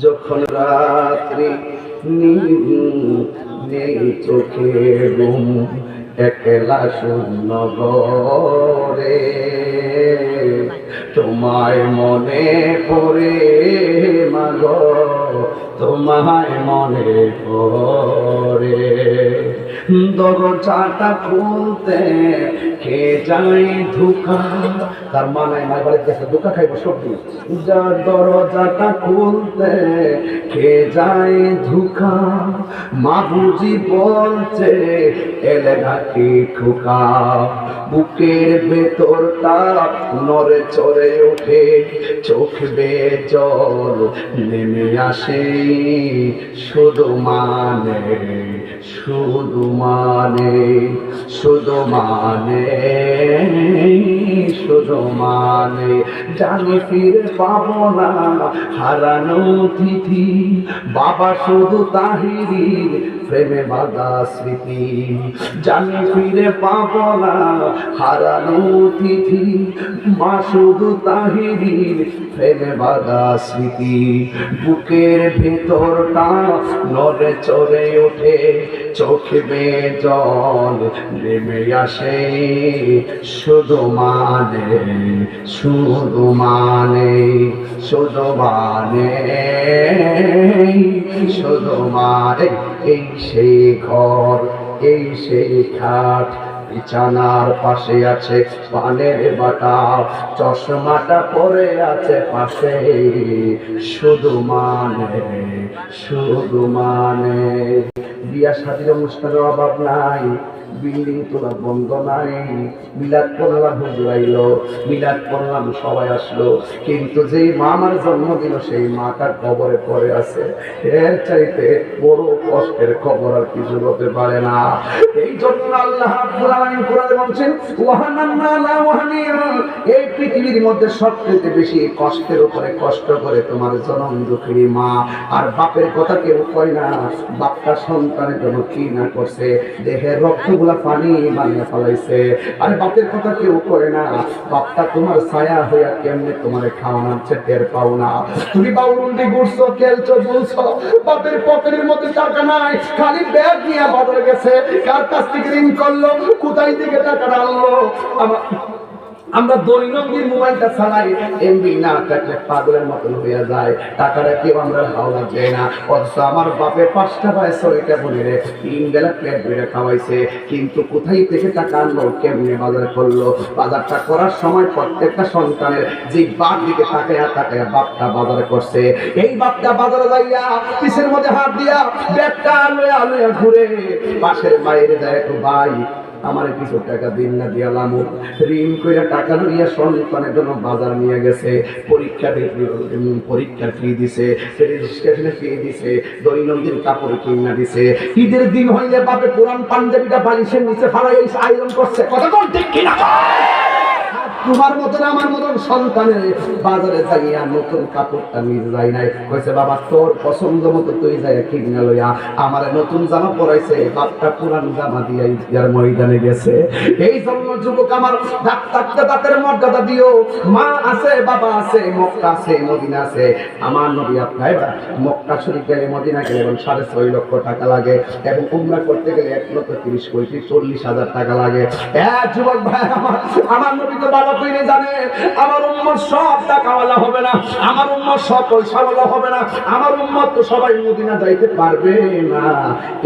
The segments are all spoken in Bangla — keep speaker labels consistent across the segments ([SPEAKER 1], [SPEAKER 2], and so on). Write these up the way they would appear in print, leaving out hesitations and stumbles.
[SPEAKER 1] যখন রাত্রি নেই চোখে ঘুম, একলা শূন্য ঘরে তোমায় মনে পড়ে মাগো, তোমায় মনে পড়ে। দরজাটা খুলতে কে যাই ধোকা, তার মানে মায়ের বাড়িতে গেছে ধোকা খাইব সবজি। যার দরজাটা খুলতে কে যাই ধোকা, মা বুঝি বলছে এলে নাকি খোকা। বুকের ভেতরটা নড়ে চড়ে ওঠে, চোখ বেয়ে জল নেমে আসে, শুধু মানে শুধু মানে শুধু মানে শুধু মানে জানি ফিরে পাবো না হারানো তিথি, বাবা শুধু তাহিরির প্রেমে বাঁধা স্মৃতি। জানি ফিরে পাবো না হারানো তিথি, মা শুধু তাহিরির প্রেমে বাঁধা স্মৃতি। বুকের ভেতরটা নড়ে চড়ে ওঠে, চোখে বেয়ে জল নেমে আসে, শুধু মানে শুধু মানে শুধু মানে শুধু মানে। এই সেই ঘর, এই সেই খাট, বিছানার পাশে আছে পানের বাটা, চশমাটা পরে আছে পাশে, শুধু মানে শুধু মানে। বিয়া শাদীর অনুষ্ঠানের অভাব নাই, বিল্ডিং তোলা বন্ধ নাই, মিলাদ করলাম হুজুর আইলো, মিলাদ করলাম সবাই আসলো, কিন্তু যেই মা আমার জন্ম দিল সেই মাটা কবরে পড়ে আছে। এর চাইতে বড় কষ্টের খবর আর কিছু হতে পারে না। এই জন্য আল্লাহ কোরআনে বলছেন এই পৃথিবীর মধ্যে সবচেয়ে বেশি কষ্টের উপরে কষ্ট করে তোমার জনম দুঃখিনী মা। আর বাপের কথা কেউ কয় না, বাপটা সন্তানের জন্য কি না করছে, দেহের রক্তগুলা পানি বানিয়ে ফেলাইছে। আর বাপের কথা কেউ করে না, বাপটা তোমার ছায়া হইয়া কেমনে তোমার খাওয়াচ্ছে টের পাও না। তুমি বাউরুন্ডি ঘুরছো, খেলছো, বুলছো, বাপের পকেটের মধ্যে টাকা নাই, খালি ব্যাগ নিয়ে বাজারে গেছে, কার কাছ থেকে ঋণ করলো, কোথায় থেকে টাকাটা আনলো। আমরা দৈনন্দিন মোবাইলটা চালাই, এমবি না থাকলে পাগলের মতন হয়ে যায়, টাকাটা কেউ আমরা হাওলা যায় না। অথচ আমার বাপে 5টা ভাই 6টা বোনের 3 বেলা পেট ভরে খাওয়াইছে, কিন্তু কোথায় থেকে টাকা আনলো, কেমনে বাজার করলো। বাজারটা করার সময় প্রত্যেকটা সন্তানের যে বাপ দিকে তাকায়া তাকায়া বাপটা বাজার করছে। এই বাপটা বাজারে যাইয়া পিছের মধ্যে হাত দিয়া ব্যাগটা লইয়া লইয়া ঘুরে পাশের বাইরে যায়, একটু ভাই আমার কিছু টাকা দিন না দিয়ালাম, ঋণ কইরা টাকা লইয়া সন্তানের জন্য বাজার নিয়ে গেছে, পরীক্ষার ফি দিছে, রেজিস্ট্রেশনের ফি দিছে, দৈনন্দিন কাপড় কিনা দিছে। ঈদের দিন হইলে বাপে পুরান পাঞ্জাবিটা বালিশের নিচে ফালাই আয়রন করছে। কথা কোন ঠিক কিনা? তোমার মতন আমার মতন সন্তানের বাজারে যাইয়া নতুন কাপড়টা নিয়ে যাই নাই, কইছে বাবা তোর পছন্দ মতো তুই যাই কিনা লইয়া আমার নতুন জামা পরাইছে, বাপটা পুরান জামা দিয়ে ইয়ার ময়দানে গেছে। এই জন্য যুবক আমার ডাক্তারকে দাঁতের মর্যাদা দিও। মা আছে, বাবা আছে, মক্কা আছে, মদিনা আছে। আমার নবী আপনার মক্কা শরীফ গেলে, মদিনা গেলে এবং 6.5 লক্ষ টাকা লাগে, এবং উমরা করতে গেলে 1,30,40,000 টাকা লাগে। যুবক ভাই আমার নবী তো ভালো করে জানে আমার উম্মত সব টাকাওয়ালা হবে না, আমার উম্মত সব পয়সাওয়ালা হবে না, আমার উম্মত তো সবাই মদিনা যাইতে পারবে না।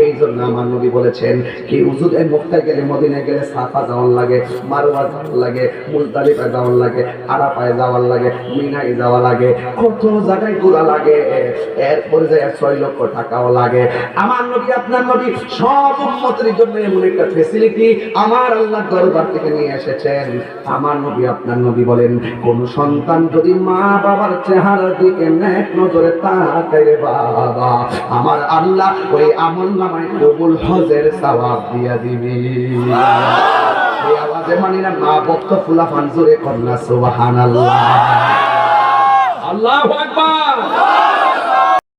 [SPEAKER 1] এই জন্য আমার নবী বলেছেন কি উজুদে মক্কায় গেলে, মদিনায় গেলে সাফা যাওয়ার লাগে, মারওয়া যাওয়ার লাগে, মুজদালিফা যাওয়ার লাগে, আরাফায় যাওয়ার লাগে, মিনায় যাওয়া লাগে, কত জায়গায় ঘোরা লাগে, এরপরে যায় 6 লক্ষ টাকাও লাগে। আমার নবী আপনার নবী সব উম্মতের জন্য এমন একটা ফ্যাসিলিটি আমার আল্লাহর দরবার থেকে নিয়ে এসেছেন। আমার নবী আপনার নবী বলেন, কোন সন্তান যদি মা বাবার চেহারার দিকে নেক নজরে তাকায় বাবা, আমার আল্লাহ ওই আমলনামায় কবুল হজের সওয়াব দিয়া দিবে। এই আওয়াজে মানি না মা বক্ত ফুলা ফানজুরে কন্যা সুবহানাল্লাহ, আল্লাহু আকবার।